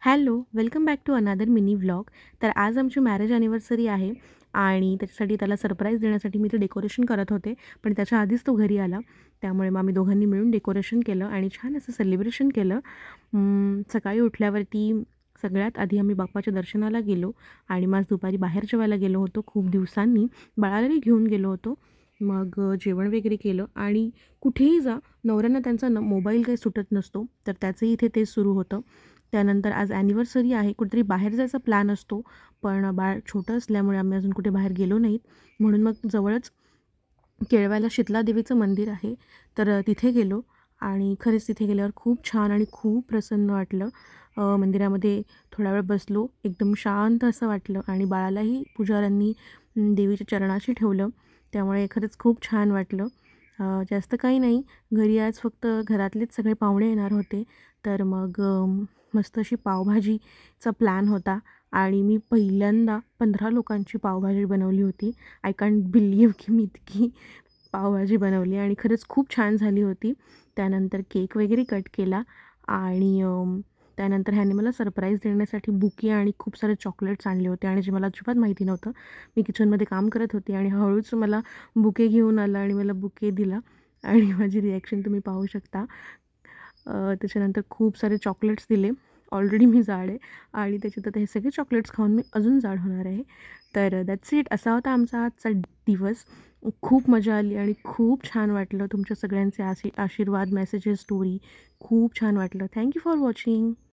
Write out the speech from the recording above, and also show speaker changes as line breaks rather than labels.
Hello, welcome back to another mini vlog. तर आज आमची मॅरेज ॲनिव्हर्सरी आहे आणि त्याच्यासाठी त्याला सरप्राईज देण्यासाठी मी ते डेकोरेशन करत होते. पण त्याच्या आधीच तो घरी आला. त्यामुळे मग आम्ही दोघांनी मिळून डेकोरेशन केलं आणि छान असं सेलिब्रेशन केलं. सकाळी उठल्यावरती सगळ्यात आधी आम्ही बाप्पाच्या दर्शनाला गेलो आणि मग आज दुपारी बाहेर जेवायला गेलो होतो. खूप दिवसांनी बाळालाही घेऊन गेलो होतो. मग जेवण वगैरे केलं आणि कुठेही जा, नवऱ्यांना त्यांचा मोबाईल काही सुटत नसतो. तर त्याचंही इथे तेच सुरू होतं. त्यानंतर आज ॲनिव्हर्सरी आहे, कुठेतरी बाहेर जायचा प्लॅन असतो, पण बाळ छोटं असल्यामुळे आम्ही अजून कुठे बाहेर गेलो नाहीत. म्हणून मग जवळच केळव्याला शीतलादेवीचं मंदिर आहे, तर तिथे गेलो आणि खरंच तिथे गेल्यावर खूप छान आणि खूप प्रसन्न वाटलं. मंदिरामध्ये थोडा वेळ बसलो, एकदम शांत असं वाटलं आणि बाळालाही पुजाऱ्यांनी देवीच्या चरणाशी ठेवलं, त्यामुळे खरंच खूप छान वाटलं. जास्त काही नाही, घरी आज फक्त घरातलेच सगळे पाहुणे येणार होते, तर मग मस्त अशी पावभाजीचा प्लॅन होता आणि मी पहिल्यांदा 15 लोकांची पावभाजी बनवली होती. आय कांट बिलीव्ह की मी इतकी पावभाजी बनवली आणि खरंच खूप छान झाली होती. त्यानंतर केक वगैरे कट केला आणि त्यानंतर ह्याने मला सरप्राईज देण्यासाठी बुके आणि खूप सारे चॉकलेट्स आणले होते आणि जे मला अजिबात माहिती नव्हतं. मी किचनमध्ये काम करत होते आणि हळूच मला बुके घेऊन आला आणि मला बुके दिला आणि माझी रिॲक्शन तुम्ही पाहू शकता. त्याच्यानंतर खूप सारे चॉकलेट्स दिले. ऑलरेडी मी जाड आहे आणि त्याच्यात आता हे सगळे चॉकलेट्स खाऊन मी अजून जाड होणार आहे. तर दॅट्स इट. असा होता आमचा आजचा दिवस. खूप मजा आली आणि खूप छान वाटलं. तुमच्या सगळ्यांचे आशीर्वाद, मेसेजेस, स्टोरी खूप छान वाटलं. Thank you for watching.